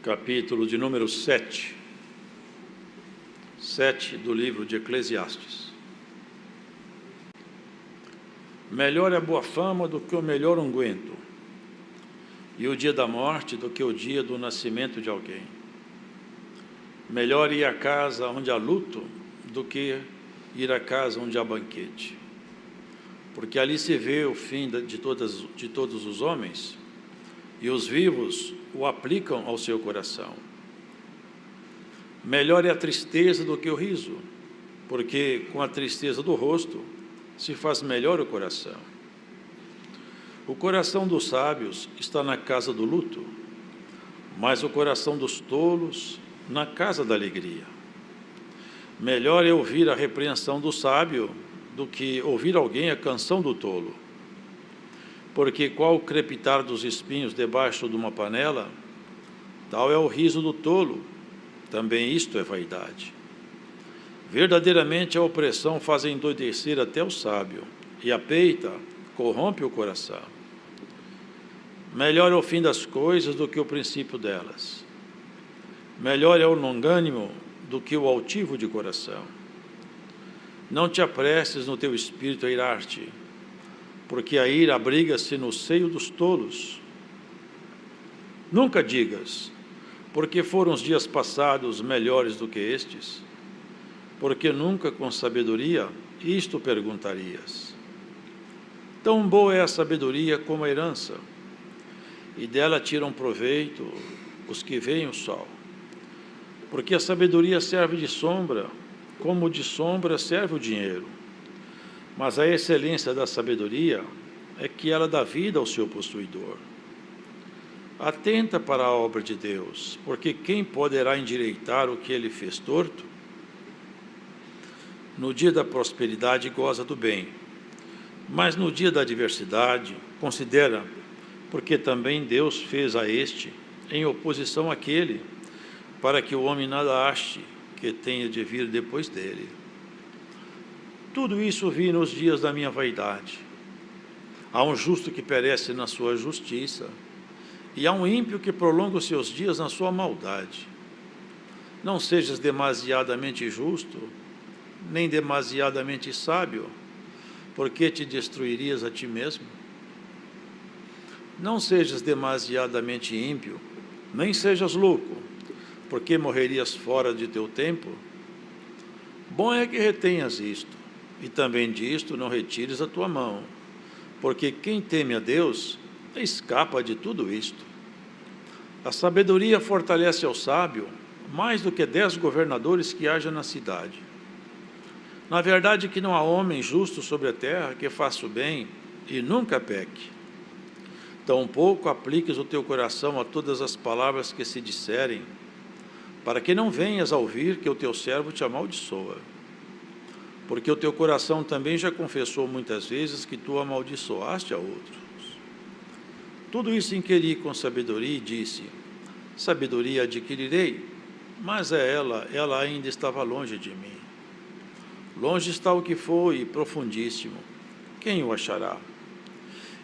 capítulo de número 7 do livro de Eclesiastes. Melhor é a boa fama do que o melhor unguento, e o dia da morte do que o dia do nascimento de alguém. Melhor ir à casa onde há luto do que ir à casa onde há banquete, porque ali se vê o fim de todos os homens, e os vivos o aplicam ao seu coração. Melhor é a tristeza do que o riso, porque com a tristeza do rosto se faz melhor o coração. O coração dos sábios está na casa do luto, mas o coração dos tolos na casa da alegria. Melhor é ouvir a repreensão do sábio do que ouvir alguém a canção do tolo, porque qual o crepitar dos espinhos debaixo de uma panela, tal é o riso do tolo. Também isto é vaidade. Verdadeiramente a opressão faz endoidecer até o sábio, e a peita corrompe o coração. Melhor é o fim das coisas do que o princípio delas. Melhor é o longânimo do que o altivo de coração. Não te apresses no teu espírito a irar-te, porque a ira abriga-se no seio dos tolos. Nunca digas, porque foram os dias passados melhores do que estes? Porque nunca com sabedoria isto perguntarias. Tão boa é a sabedoria como a herança, e dela tiram proveito os que veem o sol. Porque a sabedoria serve de sombra, como de sombra serve o dinheiro. Mas a excelência da sabedoria é que ela dá vida ao seu possuidor. Atenta para a obra de Deus, porque quem poderá endireitar o que ele fez torto? No dia da prosperidade goza do bem, mas no dia da adversidade considera, porque também Deus fez a este em oposição àquele, para que o homem nada ache que tenha de vir depois dele. Tudo isso vi nos dias da minha vaidade. Há um justo que perece na sua justiça, e há um ímpio que prolonga os seus dias na sua maldade. Não sejas demasiadamente justo, nem demasiadamente sábio, porque te destruirias a ti mesmo. Não sejas demasiadamente ímpio, nem sejas louco, porque morrerias fora de teu tempo. Bom é que retenhas isto, e também disto não retires a tua mão, porque quem teme a Deus escapa de tudo isto. A sabedoria fortalece ao sábio mais do que 10 governadores que haja na cidade. Na verdade que não há homem justo sobre a terra que faça o bem e nunca peque. Tampouco apliques o teu coração a todas as palavras que se disserem, para que não venhas a ouvir que o teu servo te amaldiçoa. Porque o teu coração também já confessou muitas vezes que tu amaldiçoaste a outros. Tudo isso inquiri com sabedoria e disse: sabedoria adquirirei, mas ela ainda estava longe de mim. Longe está o que foi e profundíssimo, quem o achará?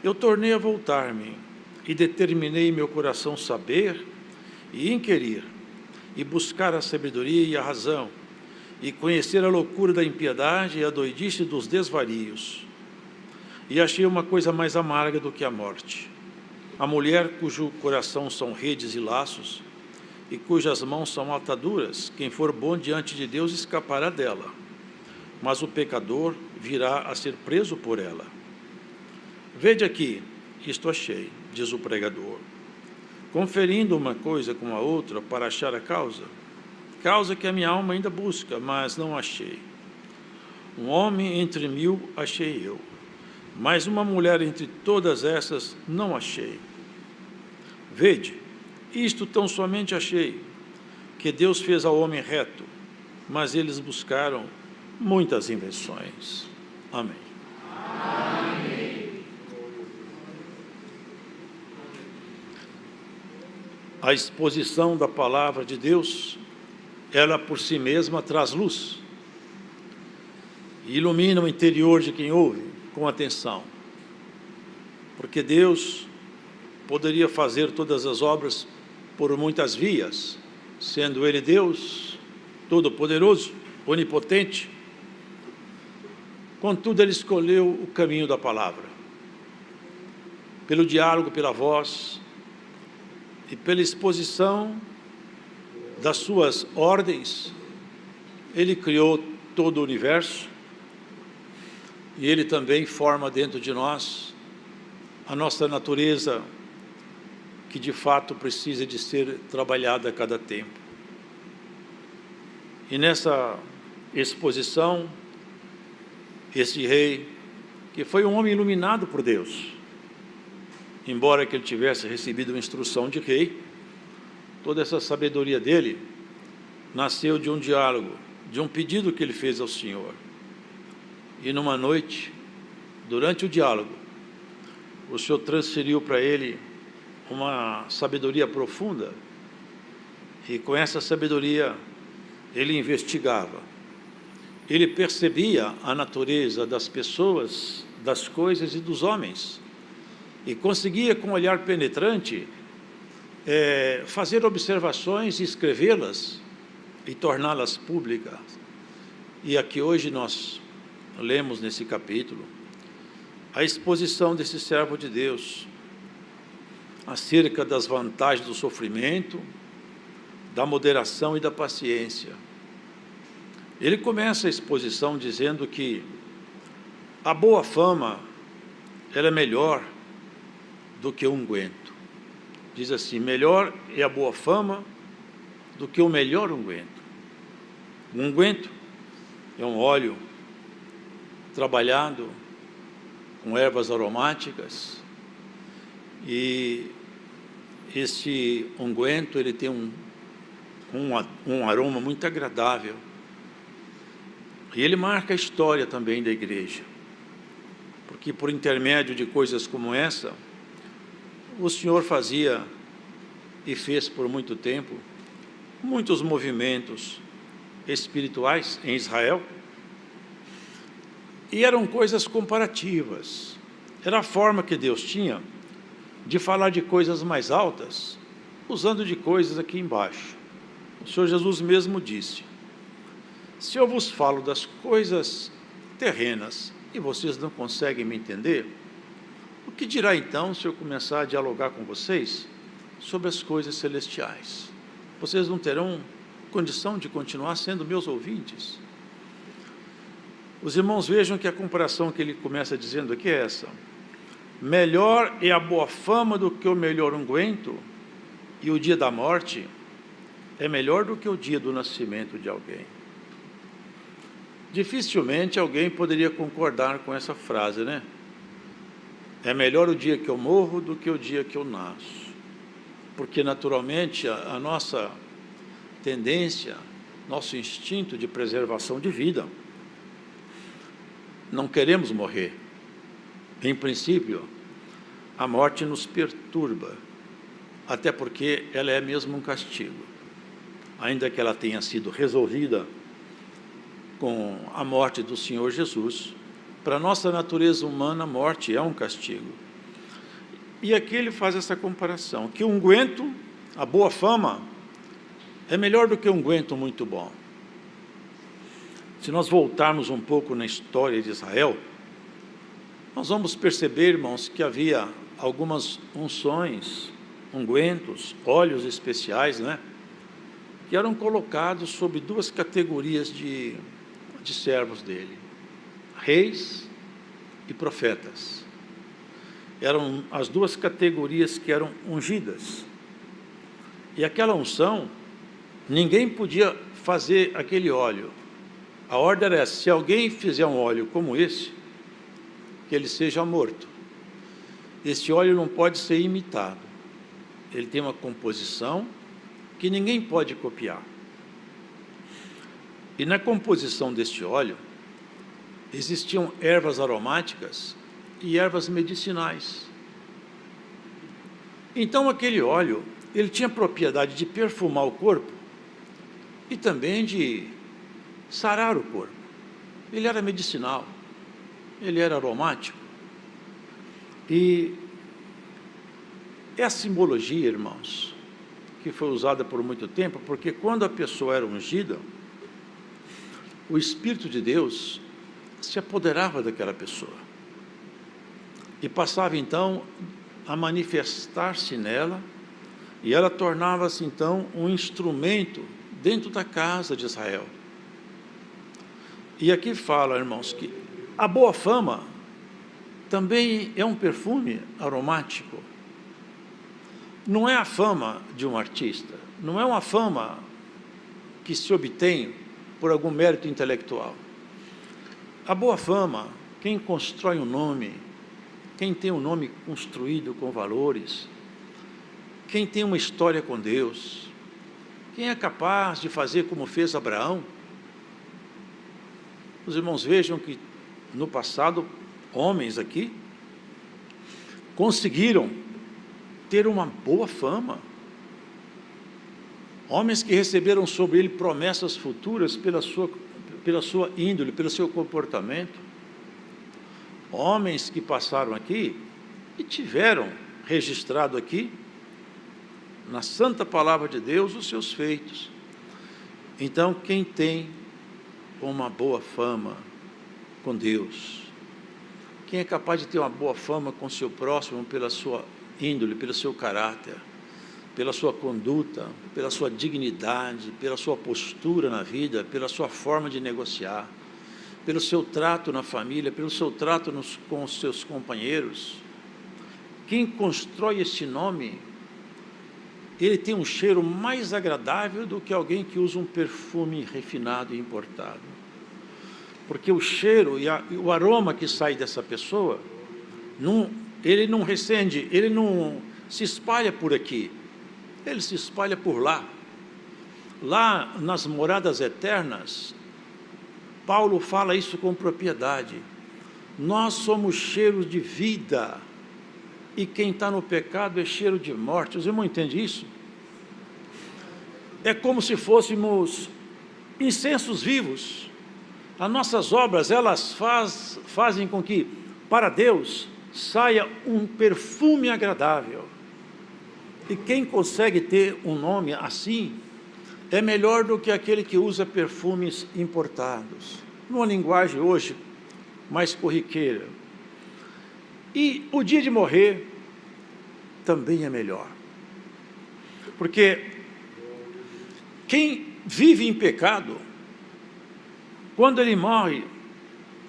Eu tornei a voltar-me e determinei meu coração saber e inquirir, e buscar a sabedoria e a razão, e conhecer a loucura da impiedade e a doidice dos desvarios. E achei uma coisa mais amarga do que a morte: a mulher cujo coração são redes e laços, e cujas mãos são ataduras. Quem for bom diante de Deus escapará dela, mas o pecador virá a ser preso por ela. Vede aqui, isto achei, diz o pregador, conferindo uma coisa com a outra para achar a causa que a minha alma ainda busca, mas não achei. Um homem entre 1000 achei eu, mas uma mulher entre todas essas não achei. Vede, isto tão somente achei, que Deus fez ao homem reto, mas eles buscaram muitas invenções. Amém. Amém. A exposição da palavra de Deus, ela por si mesma traz luz e ilumina o interior de quem ouve com atenção, porque Deus poderia fazer todas as obras por muitas vias, sendo Ele Deus, Todo-Poderoso, Onipotente. Contudo, Ele escolheu o caminho da palavra. Pelo diálogo, pela voz e pela exposição das suas ordens, Ele criou todo o universo e Ele também forma dentro de nós a nossa natureza, que de fato precisa de ser trabalhada a cada tempo. E nessa exposição, esse rei, que foi um homem iluminado por Deus, embora que ele tivesse recebido uma instrução de rei, toda essa sabedoria dele nasceu de um diálogo, de um pedido que ele fez ao Senhor. E numa noite, durante o diálogo, o Senhor transferiu para ele uma sabedoria profunda, e com essa sabedoria ele investigava, ele percebia a natureza das pessoas, das coisas e dos homens, e conseguia, com um olhar penetrante, fazer observações e escrevê-las e torná-las públicas. E aqui hoje nós lemos nesse capítulo a exposição desse servo de Deus acerca das vantagens do sofrimento, da moderação e da paciência. Ele começa a exposição dizendo que a boa fama, ela é melhor do que o unguento. Diz assim: melhor é a boa fama do que o melhor unguento. O unguento é um óleo trabalhado com ervas aromáticas, e esse unguento ele tem um aroma muito agradável, e ele marca a história também da igreja, porque por intermédio de coisas como essa, o Senhor fazia e fez por muito tempo muitos movimentos espirituais em Israel, e eram coisas comparativas. Era a forma que Deus tinha de falar de coisas mais altas, usando de coisas aqui embaixo. O Senhor Jesus mesmo disse: se eu vos falo das coisas terrenas e vocês não conseguem me entender, o que dirá então se eu começar a dialogar com vocês sobre as coisas celestiais? Vocês não terão condição de continuar sendo meus ouvintes. Os irmãos vejam que a comparação que ele começa dizendo aqui é essa: melhor é a boa fama do que o melhor unguento, e o dia da morte é melhor do que o dia do nascimento de alguém. Dificilmente alguém poderia concordar com essa frase, né? É melhor o dia que eu morro do que o dia que eu nasço. Porque naturalmente a nossa tendência, nosso instinto de preservação de vida, não queremos morrer. Em princípio, a morte nos perturba, até porque ela é mesmo um castigo. Ainda que ela tenha sido resolvida com a morte do Senhor Jesus, para a nossa natureza humana, a morte é um castigo. E aqui ele faz essa comparação, que o unguento, a boa fama, é melhor do que um unguento muito bom. Se nós voltarmos um pouco na história de Israel, nós vamos perceber, irmãos, que havia algumas unções, ungüentos, óleos especiais, né, que eram colocados sob duas categorias de servos dele: reis e profetas. Eram as duas categorias que eram ungidas. E aquela unção, ninguém podia fazer aquele óleo. A ordem era essa: se alguém fizer um óleo como esse, que ele seja morto. Este óleo não pode ser imitado. Ele tem uma composição que ninguém pode copiar. E na composição deste óleo, existiam ervas aromáticas e ervas medicinais. Então aquele óleo, ele tinha propriedade de perfumar o corpo e também de sarar o corpo. Ele era medicinal, ele era aromático. E é a simbologia, irmãos, que foi usada por muito tempo, porque quando a pessoa era ungida, o Espírito de Deus se apoderava daquela pessoa e passava então a manifestar-se nela, e ela tornava-se então um instrumento dentro da casa de Israel. E aqui fala, irmãos, que a boa fama também é um perfume aromático. Não é a fama de um artista, não é uma fama que se obtém por algum mérito intelectual. A boa fama, quem constrói um nome, quem tem um nome construído com valores, quem tem uma história com Deus, quem é capaz de fazer como fez Abraão. Os irmãos vejam que no passado, homens aqui conseguiram ter uma boa fama. Homens que receberam sobre ele promessas futuras pela sua índole, pelo seu comportamento. Homens que passaram aqui e tiveram registrado aqui, na santa palavra de Deus, os seus feitos. Então, quem tem uma boa fama com Deus, quem é capaz de ter uma boa fama com seu próximo pela sua índole, pelo seu caráter, pela sua conduta, pela sua dignidade, pela sua postura na vida, pela sua forma de negociar, pelo seu trato na família, pelo seu trato com os seus companheiros. Quem constrói esse nome, ele tem um cheiro mais agradável do que alguém que usa um perfume refinado e importado. Porque o cheiro e o aroma que sai dessa pessoa, ele não recende, ele não se espalha por aqui, ele se espalha por lá. Lá nas moradas eternas, Paulo fala isso com propriedade. Nós somos cheiros de vida, e quem está no pecado é cheiro de morte. Os irmãos entendem isso? É como se fôssemos incensos vivos. As nossas obras, elas fazem com que, para Deus, saia um perfume agradável. E quem consegue ter um nome assim, é melhor do que aquele que usa perfumes importados. Numa linguagem hoje mais corriqueira. E o dia de morrer também é melhor. Porque quem vive em pecado, quando ele morre,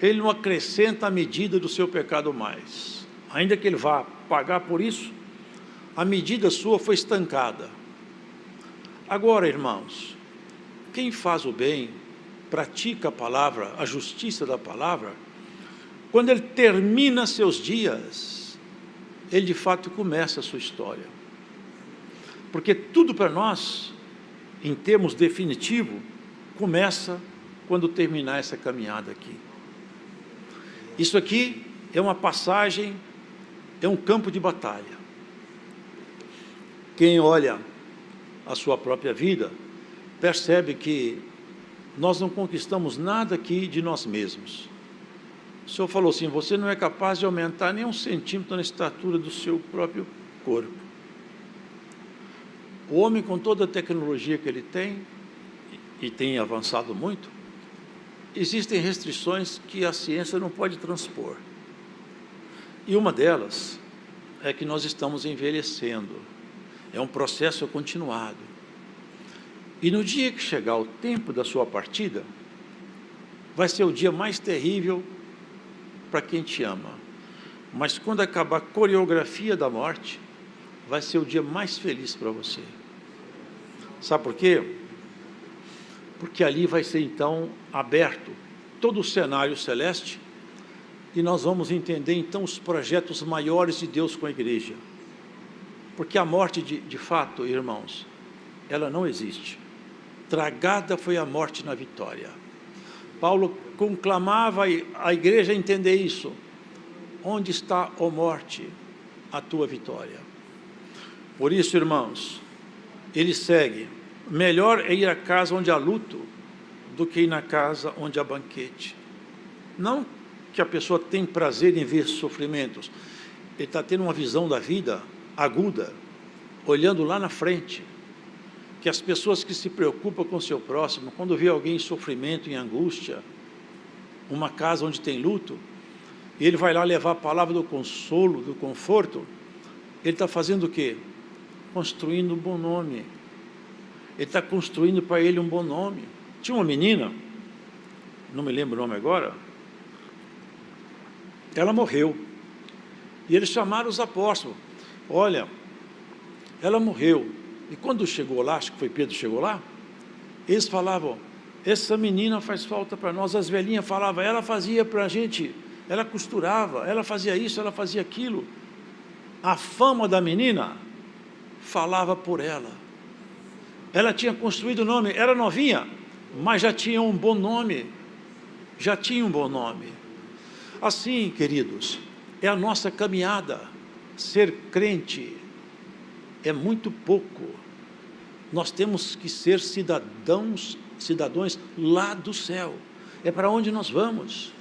ele não acrescenta a medida do seu pecado mais. Ainda que ele vá pagar por isso, a medida sua foi estancada. Agora, irmãos, quem faz o bem, pratica a palavra, a justiça da palavra, quando ele termina seus dias, ele de fato começa a sua história. Porque tudo para nós, em termos definitivos, começa quando terminar essa caminhada aqui. Isso aqui é uma passagem, é um campo de batalha. Quem olha a sua própria vida, percebe que nós não conquistamos nada aqui de nós mesmos. O Senhor falou assim, você não é capaz de aumentar nem 1 centímetro na estatura do seu próprio corpo. O homem, com toda a tecnologia que ele tem, e tem avançado muito, existem restrições que a ciência não pode transpor. E uma delas é que nós estamos envelhecendo. É um processo continuado. E no dia que chegar o tempo da sua partida, vai ser o dia mais terrível para quem te ama. Mas quando acabar a coreografia da morte, vai ser o dia mais feliz para você. Sabe por quê? Porque ali vai ser então aberto todo o cenário celeste e nós vamos entender então os projetos maiores de Deus com a igreja. Porque a morte de fato, irmãos, ela não existe. Tragada foi a morte na vitória. Paulo conclamava a igreja a entender isso. Onde está, ó morte, a tua vitória? Por isso, irmãos, ele segue. Melhor é ir à casa onde há luto do que ir na casa onde há banquete. Não que a pessoa tem prazer em ver sofrimentos. Ele está tendo uma visão da vida aguda, olhando lá na frente, que as pessoas que se preocupam com o seu próximo, quando vê alguém em sofrimento, em angústia, uma casa onde tem luto, e ele vai lá levar a palavra do consolo, do conforto, ele está fazendo o quê? Construindo um bom nome. Ele está construindo para ele um bom nome. Tinha uma menina, não me lembro o nome agora, ela morreu. E eles chamaram os apóstolos. Olha, ela morreu. E quando chegou lá, acho que foi Pedro que chegou lá, eles falavam, essa menina faz falta para nós. As velhinhas falavam, ela fazia para a gente, ela costurava, ela fazia isso, ela fazia aquilo. A fama da menina falava por ela. Ela tinha construído o nome, era novinha, mas já tinha um bom nome. Já tinha um bom nome. Assim, queridos, é a nossa caminhada. Ser crente é muito pouco. Nós temos que ser cidadãos lá do céu. É para onde nós vamos.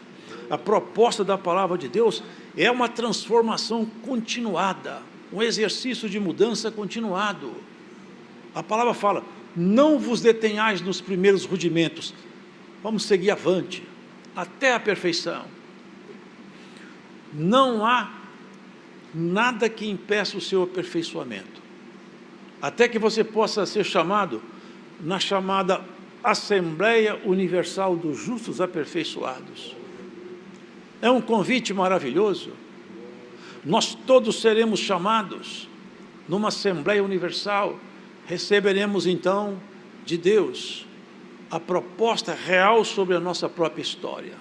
A proposta da palavra de Deus é uma transformação continuada, um exercício de mudança continuado. A palavra fala, não vos detenhais nos primeiros rudimentos, vamos seguir avante, até a perfeição. Não há nada que impeça o seu aperfeiçoamento, até que você possa ser chamado na chamada Assembleia Universal dos Justos Aperfeiçoados. É um convite maravilhoso. Nós todos seremos chamados numa Assembleia Universal. Receberemos então de Deus a proposta real sobre a nossa própria história.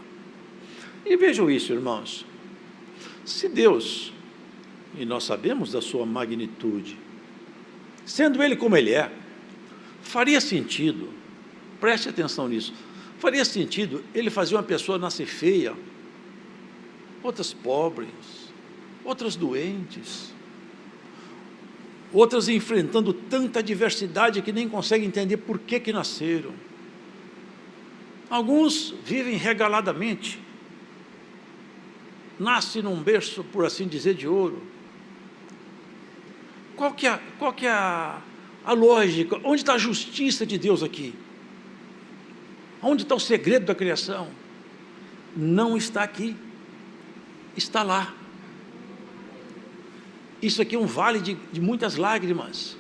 E vejam isso, irmãos. Se Deus, e nós sabemos da sua magnitude, sendo Ele como Ele é, faria sentido, preste atenção nisso, faria sentido Ele fazer uma pessoa nascer feia, outras pobres, outras doentes, outras enfrentando tanta adversidade que nem conseguem entender por que nasceram. Alguns vivem regaladamente, nascem num berço, por assim dizer, de ouro. Qual que é a lógica? Onde está a justiça de Deus aqui? Onde está o segredo da criação? Não está aqui, está lá. Isso aqui é um vale de muitas lágrimas,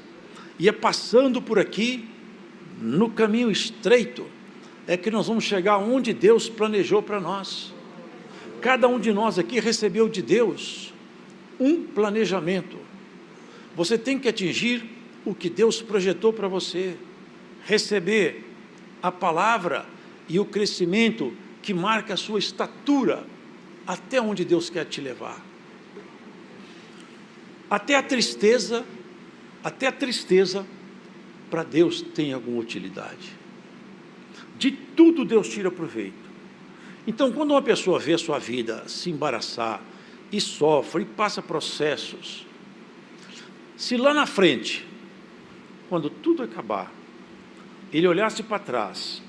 e é passando por aqui, no caminho estreito, é que nós vamos chegar onde Deus planejou para nós. Cada um de nós aqui recebeu de Deus um planejamento. Você tem que atingir o que Deus projetou para você, receber a palavra e o crescimento que marca a sua estatura, até onde Deus quer te levar. Até a tristeza, para Deus tem alguma utilidade. De tudo Deus tira proveito. Então, quando uma pessoa vê a sua vida se embaraçar, e sofre, e passa processos, se lá na frente, quando tudo acabar, ele olhasse para trás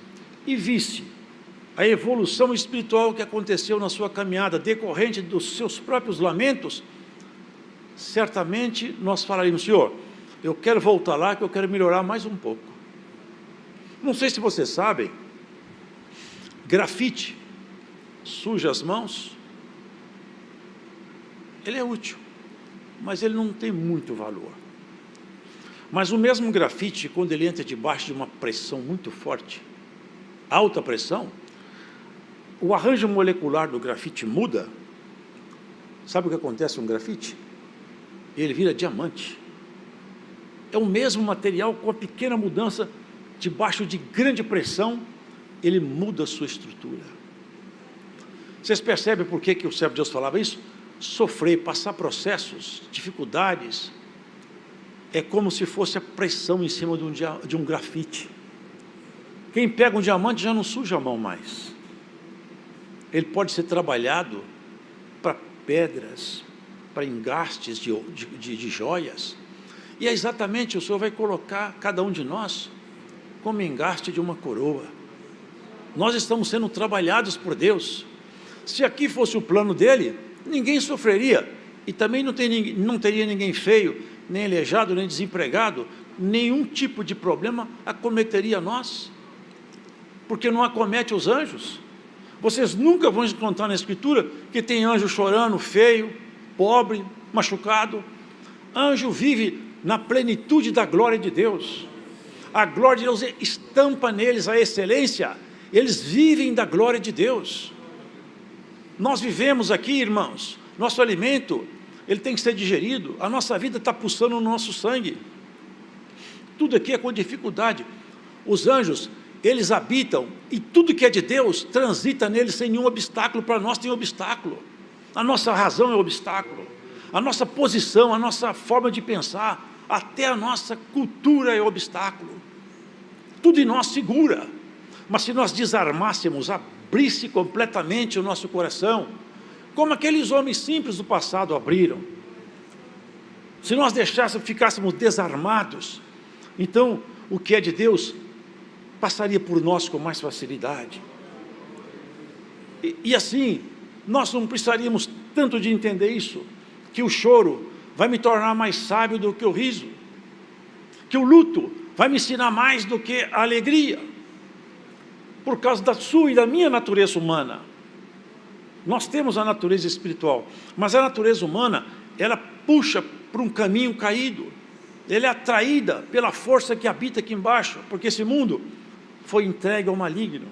e visse a evolução espiritual que aconteceu na sua caminhada, decorrente dos seus próprios lamentos, certamente nós falaríamos, Senhor, eu quero voltar lá, que eu quero melhorar mais um pouco. Não sei se vocês sabem, grafite suja as mãos, ele é útil, mas ele não tem muito valor. Mas o mesmo grafite, quando ele entra debaixo de uma pressão muito forte, alta pressão, o arranjo molecular do grafite muda. Sabe o que acontece com o grafite? Ele vira diamante. É o mesmo material, com a pequena mudança, debaixo de grande pressão, ele muda a sua estrutura. Vocês percebem por que o servo de Deus falava isso? Sofrer, passar processos, dificuldades, é como se fosse a pressão em cima de um grafite. Quem pega um diamante já não suja a mão mais. Ele pode ser trabalhado para pedras, para engastes de joias, e é exatamente, o Senhor vai colocar cada um de nós como engaste de uma coroa. Nós estamos sendo trabalhados por Deus. Se aqui fosse o plano dele, ninguém sofreria, e também não teria ninguém feio, nem aleijado, nem desempregado, nenhum tipo de problema acometeria nós, porque não acomete os anjos. Vocês nunca vão encontrar na Escritura que tem anjo chorando, feio, pobre, machucado. Anjo vive na plenitude da glória de Deus. A glória de Deus estampa neles a excelência. Eles vivem da glória de Deus. Nós vivemos aqui, irmãos, nosso alimento, ele tem que ser digerido, a nossa vida está pulsando no nosso sangue. Tudo aqui é com dificuldade. Os anjos, eles habitam, e tudo que é de Deus, transita neles sem nenhum obstáculo. Para nós tem obstáculo. A nossa razão é obstáculo. A nossa posição, a nossa forma de pensar, até a nossa cultura é obstáculo. Tudo em nós segura. Mas se nós desarmássemos, abrisse completamente o nosso coração, como aqueles homens simples do passado abriram, se nós ficássemos desarmados, então o que é de Deus passaria por nós com mais facilidade. E assim, nós não precisaríamos tanto de entender isso, que o choro vai me tornar mais sábio do que o riso, que o luto vai me ensinar mais do que a alegria, por causa da sua e da minha natureza humana. Nós temos a natureza espiritual, mas a natureza humana, ela puxa para um caminho caído, ela é atraída pela força que habita aqui embaixo, porque esse mundo foi entregue ao maligno.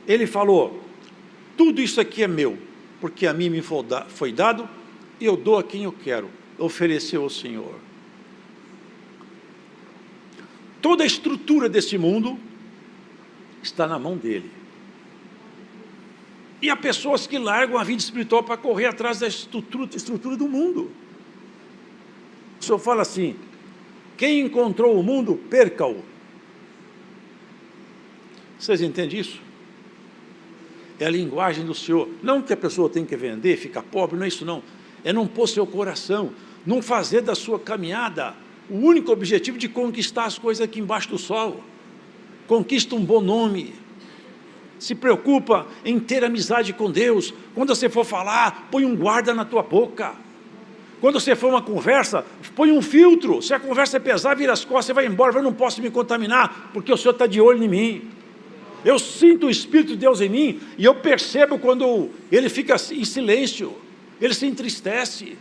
Ele falou, tudo isso aqui é meu, porque a mim me foi dado, e eu dou a quem eu quero, ofereceu ao Senhor. Toda a estrutura desse mundo está na mão dele. E há pessoas que largam a vida espiritual para correr atrás da estrutura do mundo. O Senhor fala assim, quem encontrou o mundo, perca-o. Vocês entendem isso? É a linguagem do Senhor. Não que a pessoa tem que vender, ficar pobre, não é isso não. É não pôr seu coração, não fazer da sua caminhada o único objetivo de conquistar as coisas aqui embaixo do sol. Conquista um bom nome. Se preocupa em ter amizade com Deus. Quando você for falar, põe um guarda na tua boca. Quando você for uma conversa, põe um filtro. Se a conversa é pesada, vira as costas, você vai embora. Eu não posso me contaminar, porque o Senhor está de olho em mim. Eu sinto o Espírito de Deus em mim, e eu percebo quando ele fica em silêncio, ele se entristece.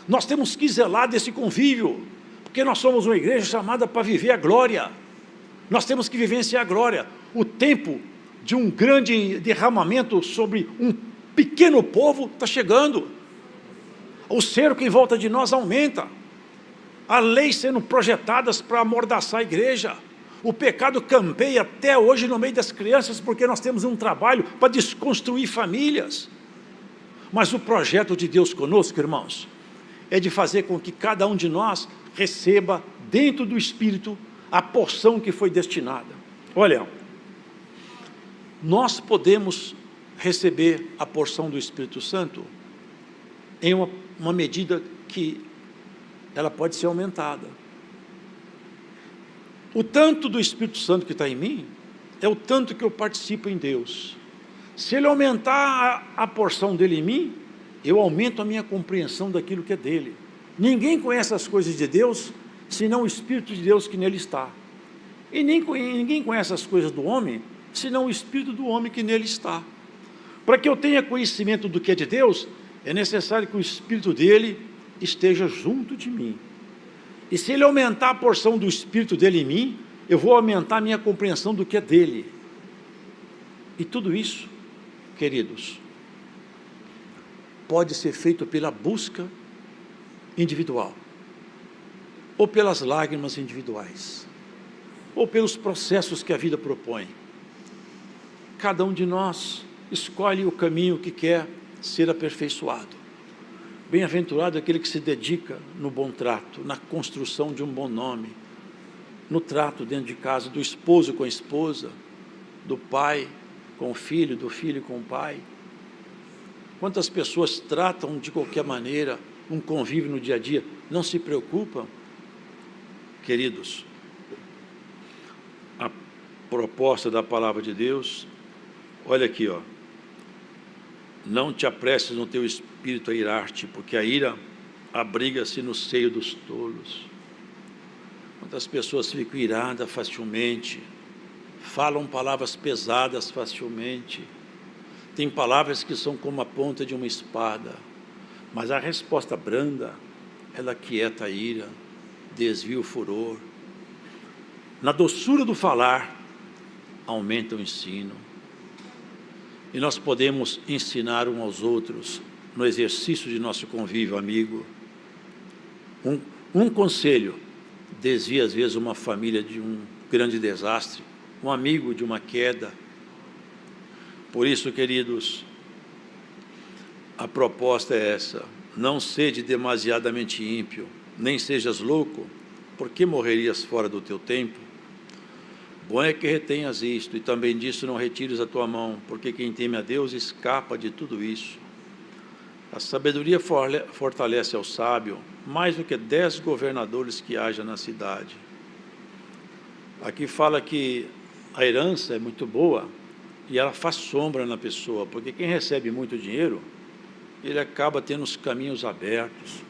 Nós temos que zelar desse convívio, porque nós somos uma igreja chamada para viver a glória. Nós temos que vivenciar a glória. O tempo de um grande derramamento sobre um pequeno povo está chegando. O cerco em volta de nós aumenta. Há leis sendo projetadas para amordaçar a igreja. O pecado campeia até hoje no meio das crianças, porque nós temos um trabalho para desconstruir famílias. Mas o projeto de Deus conosco, irmãos, é de fazer com que cada um de nós receba dentro do Espírito a porção que foi destinada. Olha, nós podemos receber a porção do Espírito Santo em uma medida que ela pode ser aumentada. O tanto do Espírito Santo que está em mim é o tanto que eu participo em Deus. Se ele aumentar a porção dele em mim, eu aumento a minha compreensão daquilo que é dele. Ninguém conhece as coisas de Deus, senão o Espírito de Deus que nele está. E ninguém conhece as coisas do homem, senão o Espírito do homem que nele está. Para que eu tenha conhecimento do que é de Deus, é necessário que o Espírito dele esteja junto de mim. E se ele aumentar a porção do Espírito dele em mim, eu vou aumentar a minha compreensão do que é dele. E tudo isso, queridos, pode ser feito pela busca individual, ou pelas lágrimas individuais, ou pelos processos que a vida propõe. Cada um de nós escolhe o caminho que quer ser aperfeiçoado. Bem-aventurado aquele que se dedica no bom trato, na construção de um bom nome, no trato dentro de casa, do esposo com a esposa, do pai com o filho, do filho com o pai. Quantas pessoas tratam de qualquer maneira um convívio no dia a dia, não se preocupam? Queridos, a proposta da palavra de Deus, olha aqui, ó. Não te apresses no teu espírito a irar-te, porque a ira abriga-se no seio dos tolos. Quantas pessoas ficam iradas facilmente, falam palavras pesadas facilmente, tem palavras que são como a ponta de uma espada, mas a resposta branda, ela quieta a ira, desvia o furor. Na doçura do falar, aumenta o ensino. E nós podemos ensinar uns aos outros no exercício de nosso convívio amigo. Um conselho desvia às vezes uma família de um grande desastre, um amigo de uma queda. Por isso, queridos, a proposta é essa: não sede demasiadamente ímpio, nem sejas louco, porque morrerias fora do teu tempo. Bom é que retenhas isto, e também disso não retires a tua mão, porque quem teme a Deus escapa de tudo isso. A sabedoria fortalece ao sábio, mais do que 10 governadores que haja na cidade. Aqui fala que a herança é muito boa, e ela faz sombra na pessoa, porque quem recebe muito dinheiro, ele acaba tendo os caminhos abertos.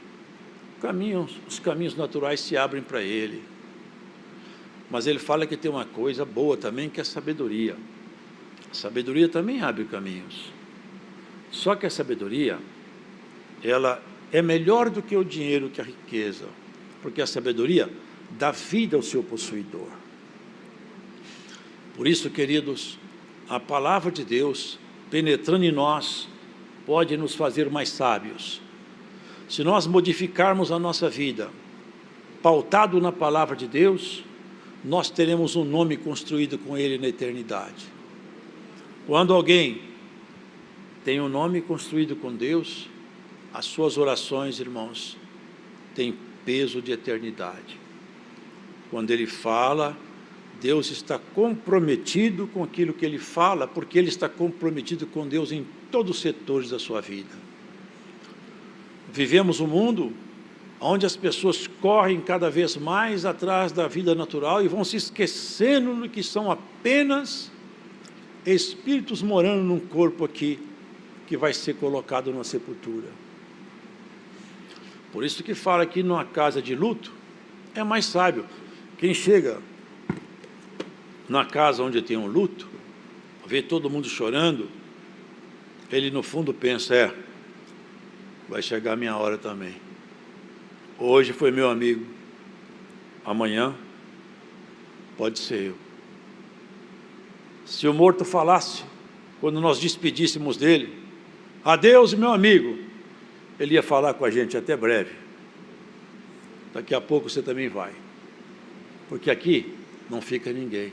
Os caminhos naturais se abrem para ele. Mas ele fala que tem uma coisa boa também, que é a sabedoria. A sabedoria também abre caminhos. Só que a sabedoria, ela é melhor do que o dinheiro, que a riqueza, porque a sabedoria dá vida ao seu possuidor. Por isso, queridos, a palavra de Deus, penetrando em nós, pode nos fazer mais sábios. Se nós modificarmos a nossa vida, pautado na palavra de Deus, nós teremos um nome construído com Ele na eternidade. Quando alguém tem um nome construído com Deus, as suas orações, irmãos, têm peso de eternidade. Quando ele fala, Deus está comprometido com aquilo que ele fala, porque ele está comprometido com Deus em todos os setores da sua vida. Vivemos um mundo onde as pessoas correm cada vez mais atrás da vida natural e vão se esquecendo de que são apenas espíritos morando num corpo aqui, que vai ser colocado na sepultura. Por isso que fala que numa casa de luto, é mais sábio. Quem chega na casa onde tem um luto, vê todo mundo chorando, ele no fundo pensa, vai chegar a minha hora também. Hoje foi meu amigo, amanhã pode ser eu. Se o morto falasse, quando nós despedíssemos dele, adeus, meu amigo, ele ia falar com a gente até breve. Daqui a pouco você também vai, porque aqui não fica ninguém.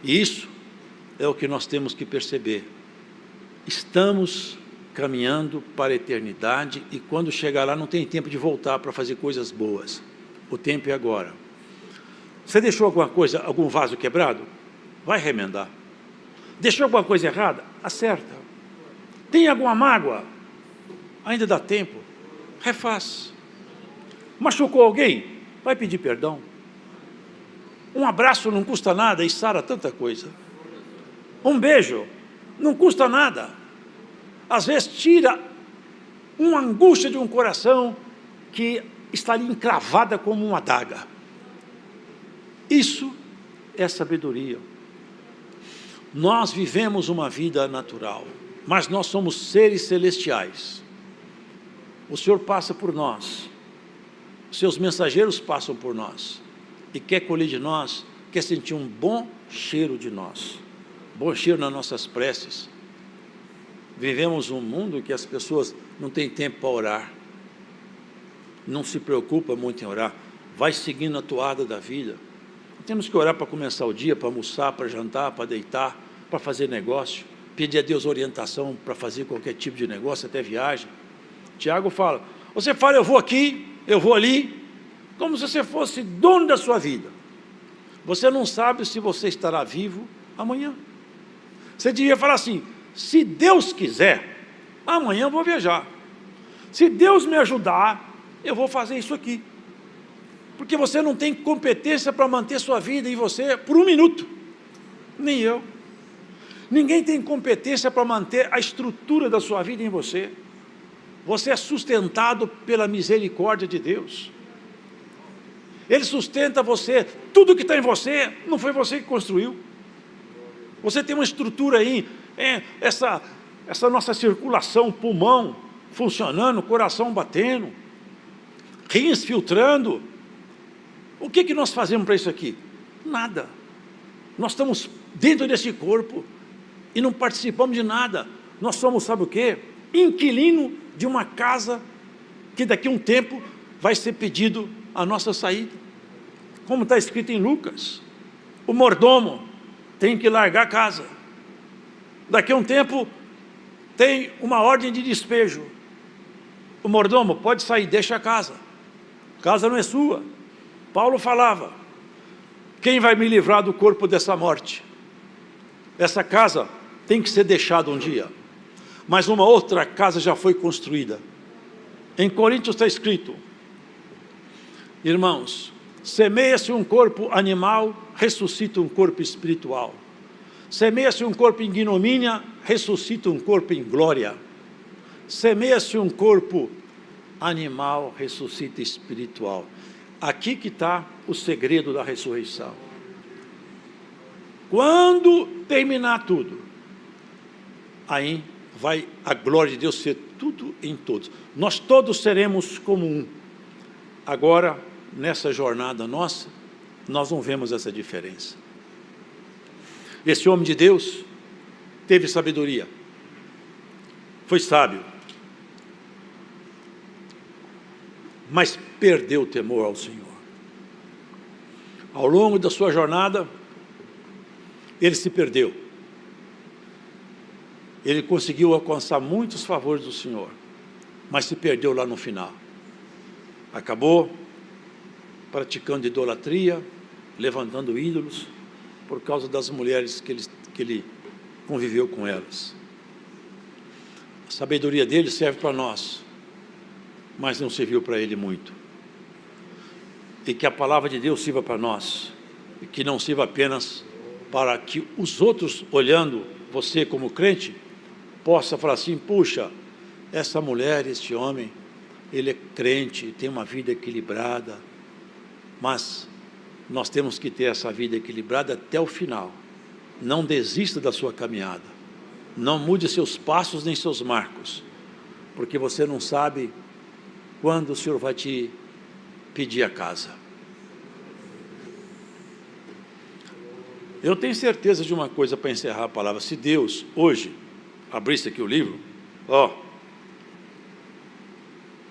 E isso é o que nós temos que perceber. Estamos caminhando para a eternidade, e quando chegar lá não tem tempo de voltar para fazer coisas boas. O tempo é agora. Você deixou alguma coisa, algum vaso quebrado? Vai remendar. Deixou alguma coisa errada? Acerta. Tem alguma mágoa? Ainda dá tempo. Refaz. Machucou alguém? Vai pedir perdão. Um abraço não custa nada e sara tanta coisa. Um beijo não custa nada. Às vezes tira uma angústia de um coração que está ali encravada como uma adaga. Isso é sabedoria. Nós vivemos uma vida natural, mas nós somos seres celestiais. O Senhor passa por nós, os seus mensageiros passam por nós, e quer colher de nós, quer sentir um bom cheiro de nós, bom cheiro nas nossas preces. Vivemos um mundo que as pessoas não têm tempo para orar, não se preocupa muito em orar, vai seguindo a toada da vida. Temos que orar para começar o dia, para almoçar, para jantar, para deitar, para fazer negócio, pedir a Deus orientação para fazer qualquer tipo de negócio, até viagem. Tiago fala, você fala, eu vou aqui, eu vou ali, como se você fosse dono da sua vida. Você não sabe se você estará vivo amanhã. Você devia falar assim, se Deus quiser, amanhã eu vou viajar. Se Deus me ajudar, eu vou fazer isso aqui. Porque você não tem competência para manter sua vida em você por um minuto. Nem eu. Ninguém tem competência para manter a estrutura da sua vida em você. Você é sustentado pela misericórdia de Deus. Ele sustenta você. Tudo que está em você, não foi você que construiu. Você tem uma estrutura aí, essa nossa circulação, pulmão funcionando, coração batendo, rins filtrando. O que nós fazemos para isso aqui? Nada. Nós estamos dentro desse corpo e não participamos de nada. Nós somos, sabe o quê? Inquilino de uma casa que daqui a um tempo vai ser pedido a nossa saída. Como está escrito em Lucas, o mordomo tem que largar a casa. Daqui a um tempo tem uma ordem de despejo. O mordomo pode sair, deixa a casa. A casa não é sua. Paulo falava: quem vai me livrar do corpo dessa morte? Essa casa tem que ser deixada um dia. Mas uma outra casa já foi construída. Em Coríntios está escrito: irmãos, semeia-se um corpo animal, ressuscita um corpo espiritual. Semeia-se um corpo em ignomínia, ressuscita um corpo em glória. Semeia-se um corpo animal, ressuscita espiritual. Aqui que está o segredo da ressurreição. Quando terminar tudo, aí vai a glória de Deus ser tudo em todos. Nós todos seremos como um. Agora, nessa jornada nossa, nós não vemos essa diferença. Esse homem de Deus teve sabedoria, foi sábio, mas perdeu o temor ao Senhor. Ao longo da sua jornada, ele se perdeu. Ele conseguiu alcançar muitos favores do Senhor, mas se perdeu lá no final. Acabou praticando idolatria, levantando ídolos, por causa das mulheres que ele conviveu com elas. A sabedoria dele serve para nós, mas não serviu para ele muito. E que a palavra de Deus sirva para nós, e que não sirva apenas para que os outros, olhando você como crente, possa falar assim: puxa, essa mulher, este homem, ele é crente, tem uma vida equilibrada. Mas nós temos que ter essa vida equilibrada até o final. Não desista da sua caminhada. Não mude seus passos nem seus marcos, porque você não sabe quando o Senhor vai te pedir a casa. Eu tenho certeza de uma coisa para encerrar a palavra. Se Deus hoje abrisse aqui o livro,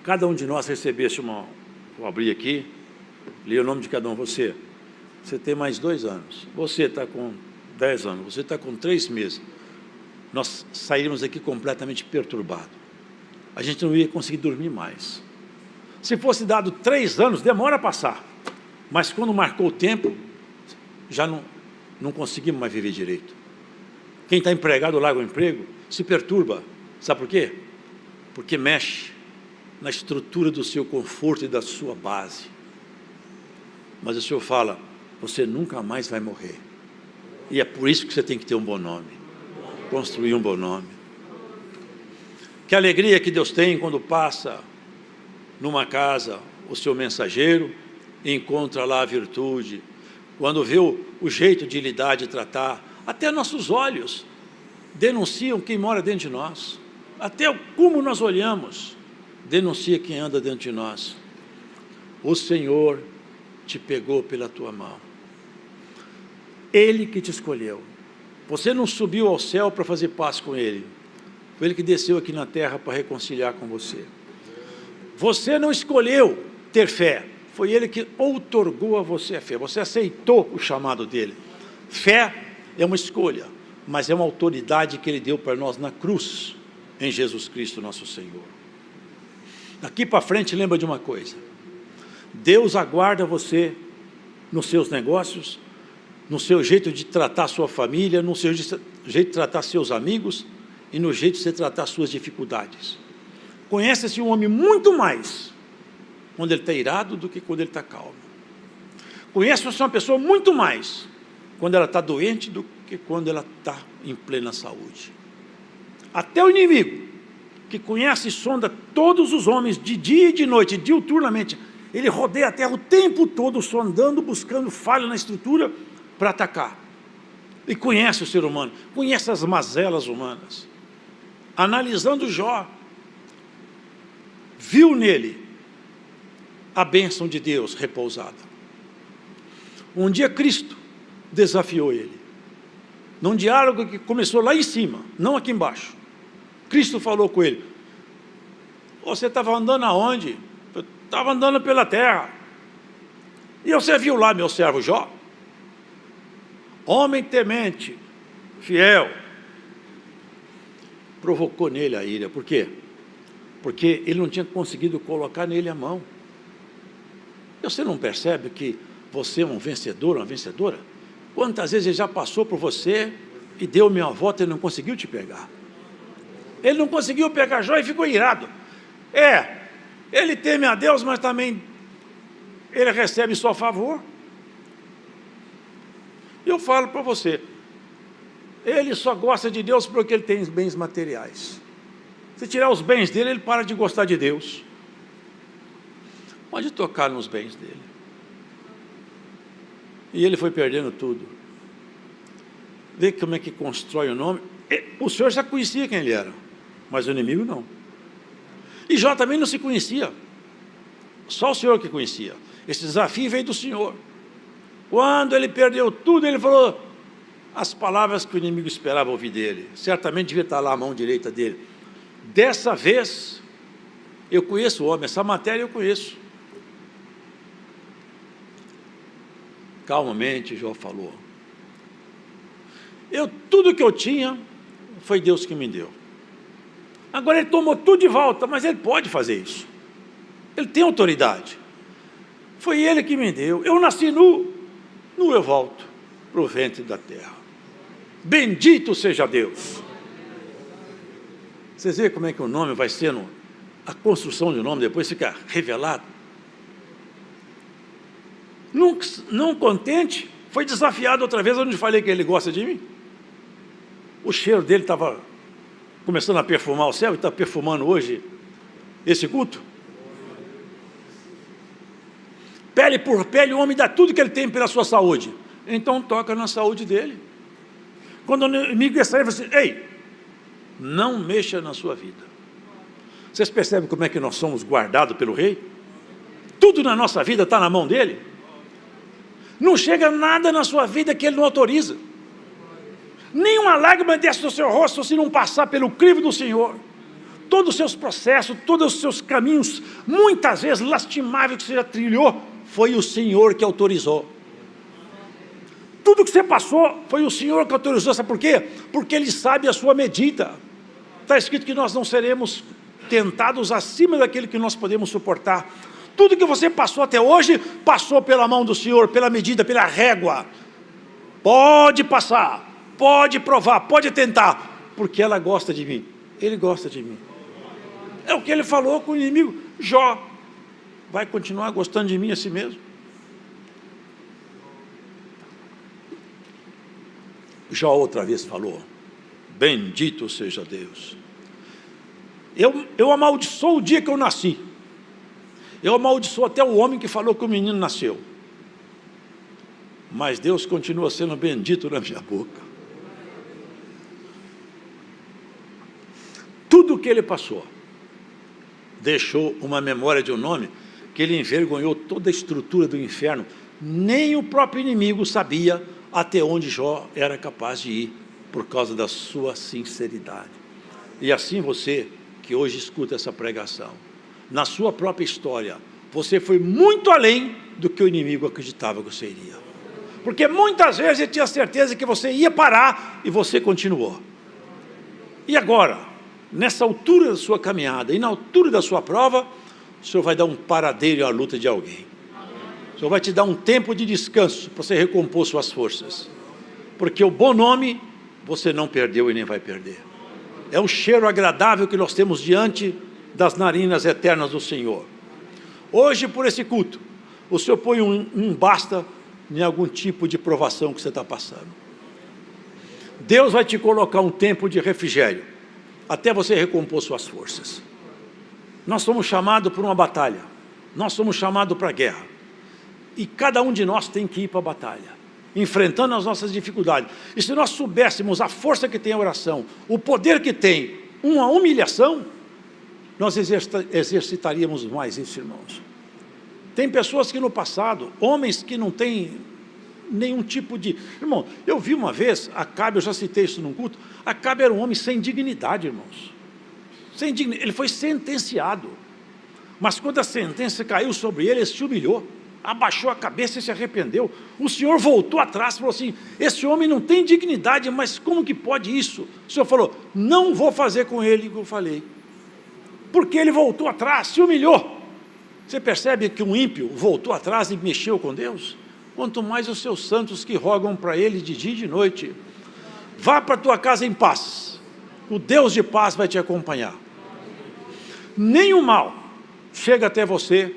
cada um de nós recebesse vou abrir aqui, li o nome de cada um. Você tem mais 2 anos, você está com 10 anos, você está com 3 meses, nós sairíamos aqui completamente perturbados, a gente não ia conseguir dormir mais. Se fosse dado 3 anos, demora a passar, mas quando marcou o tempo, já não conseguimos mais viver direito. Quem está empregado larga o emprego, se perturba. Sabe por quê? Porque mexe na estrutura do seu conforto e da sua base. Mas o Senhor fala: você nunca mais vai morrer. E é por isso que você tem que ter um bom nome, construir um bom nome. Que alegria que Deus tem quando passa numa casa o seu mensageiro e encontra lá a virtude, quando vê o jeito de lidar, de tratar. Até nossos olhos denunciam quem mora dentro de nós, até como nós olhamos denuncia quem anda dentro de nós. O Senhor te pegou pela tua mão, Ele que te escolheu. Você não subiu ao céu para fazer paz com Ele, foi Ele que desceu aqui na terra para reconciliar com você. Você não escolheu ter fé, foi Ele que outorgou a você a fé. Você aceitou o chamado dEle. Fé é uma escolha, mas é uma autoridade que Ele deu para nós na cruz, em Jesus Cristo nosso Senhor. Daqui para frente, lembra de uma coisa: Deus aguarda você nos seus negócios, no seu jeito de tratar sua família, no seu jeito de tratar seus amigos e no jeito de você tratar suas dificuldades. Conhece-se um homem muito mais quando ele está irado do que quando ele está calmo. Conhece-se uma pessoa muito mais quando ela está doente do que quando ela está em plena saúde. Até o inimigo que conhece e sonda todos os homens, de dia e de noite, diuturnamente. Ele rodeia a terra o tempo todo, sondando, buscando falha na estrutura para atacar. E conhece o ser humano, conhece as mazelas humanas. Analisando Jó, viu nele a bênção de Deus repousada. Um dia Cristo desafiou ele, num diálogo que começou lá em cima, não aqui embaixo. Cristo falou com ele: você estava andando aonde? Eu estava andando pela terra. E você viu lá meu servo Jó? Homem temente, fiel. Provocou nele a ira. Por quê? Porque ele não tinha conseguido colocar nele a mão. Você não percebe que você é um vencedor, uma vencedora? Quantas vezes ele já passou por você e deu uma volta e não conseguiu te pegar? Ele não conseguiu pegar Jó e ficou irado. Ele teme a Deus, mas também ele recebe só favor. Eu falo para você, ele só gosta de Deus porque ele tem bens materiais. Se tirar os bens dele, ele para de gostar de Deus. Pode tocar nos bens dele. E ele foi perdendo tudo. Vê como é que constrói o nome. O Senhor já conhecia quem ele era, mas o inimigo não. E Jó também não se conhecia. Só o Senhor que conhecia. Esse desafio veio do Senhor. Quando ele perdeu tudo, ele falou as palavras que o inimigo esperava ouvir dele. Certamente devia estar lá a mão direita dele. Dessa vez, eu conheço o homem, essa matéria eu conheço. Calmamente, Jó falou: tudo que eu tinha, foi Deus que me deu. Agora ele tomou tudo de volta, mas ele pode fazer isso. Ele tem autoridade. Foi ele que me deu. Eu nasci nu eu volto para o ventre da terra. Bendito seja Deus. Vocês veem como é que o nome vai sendo, a construção de nome depois fica revelado. Não contente, foi desafiado outra vez, onde falei que ele gosta de mim. O cheiro dele estava começando a perfumar o céu, e está perfumando hoje esse culto. Pele por pele, o homem dá tudo que ele tem pela sua saúde. Então toca na saúde dele. Quando o inimigo ia sair, ele fala assim: ei, não mexa na sua vida. Vocês percebem como é que nós somos guardados pelo rei? Tudo na nossa vida está na mão dele. Não chega nada na sua vida que ele não autoriza. Nenhuma lágrima desce do seu rosto se não passar pelo crivo do Senhor. Todos os seus processos, todos os seus caminhos, muitas vezes lastimáveis que você já trilhou, foi o Senhor que autorizou. Tudo que você passou, foi o Senhor que autorizou. Sabe por quê? Porque Ele sabe a sua medida. Está escrito que nós não seremos tentados acima daquele que nós podemos suportar. Tudo que você passou até hoje, passou pela mão do Senhor, pela medida, pela régua. Pode passar, pode provar, pode tentar, porque ela gosta de mim. Ele gosta de mim. É o que ele falou com o inimigo. Jó vai continuar gostando de mim assim mesmo? Jó outra vez falou: bendito seja Deus. Eu amaldiçoo o dia que eu nasci. Eu amaldiçoo até o homem que falou que o menino nasceu. Mas Deus continua sendo bendito na minha boca. Tudo que ele passou deixou uma memória de um nome que ele envergonhou toda a estrutura do inferno. Nem o próprio inimigo sabia até onde Jó era capaz de ir, por causa da sua sinceridade. E assim você, que hoje escuta essa pregação, na sua própria história, você foi muito além do que o inimigo acreditava que você iria. Porque muitas vezes ele tinha certeza que você ia parar e você continuou. E agora, nessa altura da sua caminhada e na altura da sua prova, o Senhor vai dar um paradeiro à luta de alguém. O Senhor vai te dar um tempo de descanso para você recompor suas forças. Porque o bom nome você não perdeu e nem vai perder. É um cheiro agradável que nós temos diante das narinas eternas do Senhor. Hoje, por esse culto, o Senhor põe um basta em algum tipo de provação que você está passando. Deus vai te colocar um tempo de refrigério. até você recompor suas forças. Nós somos chamados para uma batalha, nós somos chamados para a guerra, e cada um de nós tem que ir para a batalha, enfrentando as nossas dificuldades. E se nós soubéssemos a força que tem a oração, o poder que tem uma humilhação, nós exercitaríamos mais isso, irmãos. Tem pessoas que no passado, homens que não têm nenhum tipo de... Irmão, eu vi uma vez, Acabe, eu já citei isso num culto, Acabe era um homem sem dignidade, irmãos. Sem dignidade. Ele foi sentenciado. Mas quando a sentença caiu sobre ele, ele se humilhou, abaixou a cabeça e se arrependeu. O Senhor voltou atrás e falou assim, esse homem não tem dignidade, mas como que pode isso? O Senhor falou, não vou fazer com ele o que eu falei. Porque ele voltou atrás, se humilhou. Você percebe que um ímpio voltou atrás e mexeu com Deus? Quanto mais os seus santos que rogam para ele de dia e de noite. Vá para a tua casa em paz. O Deus de paz vai te acompanhar. Nenhum mal chega até você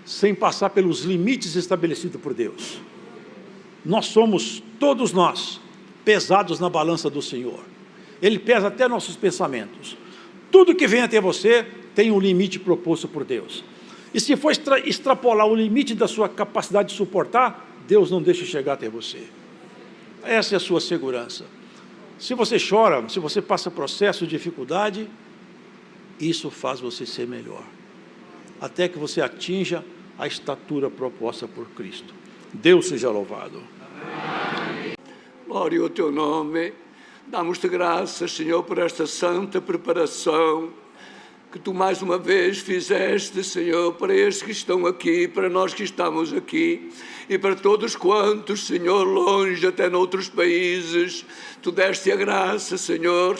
sem passar pelos limites estabelecidos por Deus. Nós somos, todos nós, pesados na balança do Senhor. Ele pesa até nossos pensamentos. Tudo que vem até você tem um limite proposto por Deus. E se for extrapolar o limite da sua capacidade de suportar, Deus não deixa chegar até você. Essa é a sua segurança. Se você chora, se você passa processo de dificuldade, isso faz você ser melhor. Até que você atinja a estatura proposta por Cristo. Deus seja louvado. Amém. Glória ao teu nome. Damos-te graças, Senhor, por esta santa preparação que tu mais uma vez fizeste, Senhor, para estes que estão aqui, para nós que estamos aqui, e para todos quantos, Senhor, longe até noutros países, tu deste a graça, Senhor,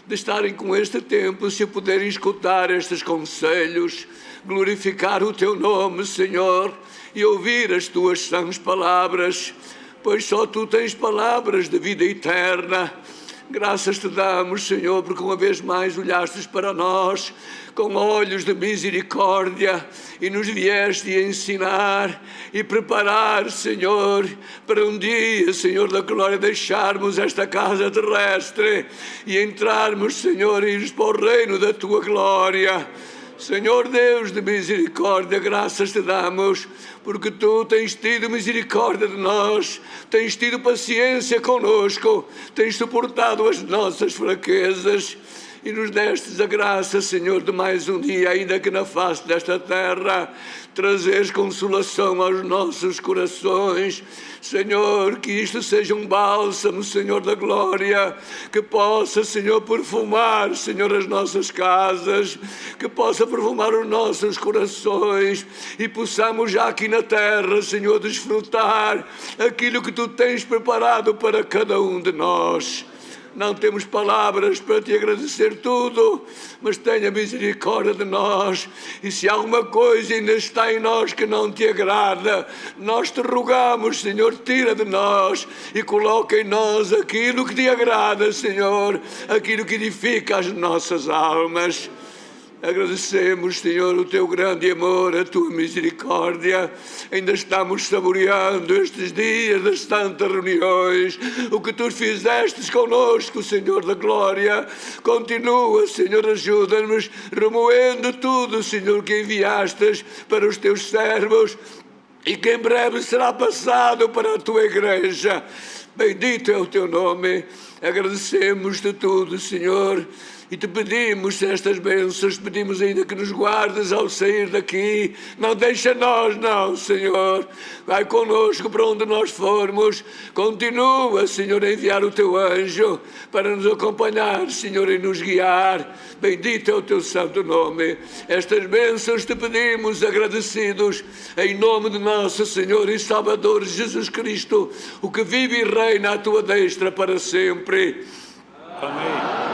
de estarem com este tempo, se poderem escutar estes conselhos, glorificar o teu nome, Senhor, e ouvir as tuas sãs palavras, pois só tu tens palavras de vida eterna. Graças te damos, Senhor, porque uma vez mais olhastes para nós com olhos de misericórdia e nos vieste ensinar e preparar, Senhor, para um dia, Senhor da glória, deixarmos esta casa terrestre e entrarmos, Senhor, e irmos para o reino da tua glória. Senhor Deus de misericórdia, graças te damos, porque tu tens tido misericórdia de nós, tens tido paciência conosco, tens suportado as nossas fraquezas e nos destes a graça, Senhor, de mais um dia, ainda que na face desta terra, trazeres consolação aos nossos corações. Senhor, que isto seja um bálsamo, Senhor da glória, que possa, Senhor, perfumar, Senhor, as nossas casas, que possa perfumar os nossos corações e possamos já aqui na terra, Senhor, desfrutar aquilo que tu tens preparado para cada um de nós. Não temos palavras para te agradecer tudo, mas tenha misericórdia de nós. E se alguma coisa ainda está em nós que não te agrada, nós te rogamos, Senhor, tira de nós e coloca em nós aquilo que te agrada, Senhor, aquilo que edifica as nossas almas. Agradecemos, Senhor, o teu grande amor, a tua misericórdia. Ainda estamos saboreando estes dias das tantas reuniões, o que tu fizestes conosco, Senhor da glória. Continua, Senhor, ajuda-nos, remoendo tudo, Senhor, que enviastes para os teus servos e que em breve será passado para a tua igreja. Bendito é o teu nome. Agradecemos-te tudo, Senhor. E te pedimos estas bênçãos, pedimos ainda que nos guardes ao sair daqui. Não deixa nós, não, Senhor. Vai conosco para onde nós formos. Continua, Senhor, a enviar o teu anjo para nos acompanhar, Senhor, e nos guiar. Bendito é o teu santo nome. Estas bênçãos te pedimos agradecidos em nome de nosso Senhor e Salvador Jesus Cristo, o que vive e reina à tua destra para sempre. Amém.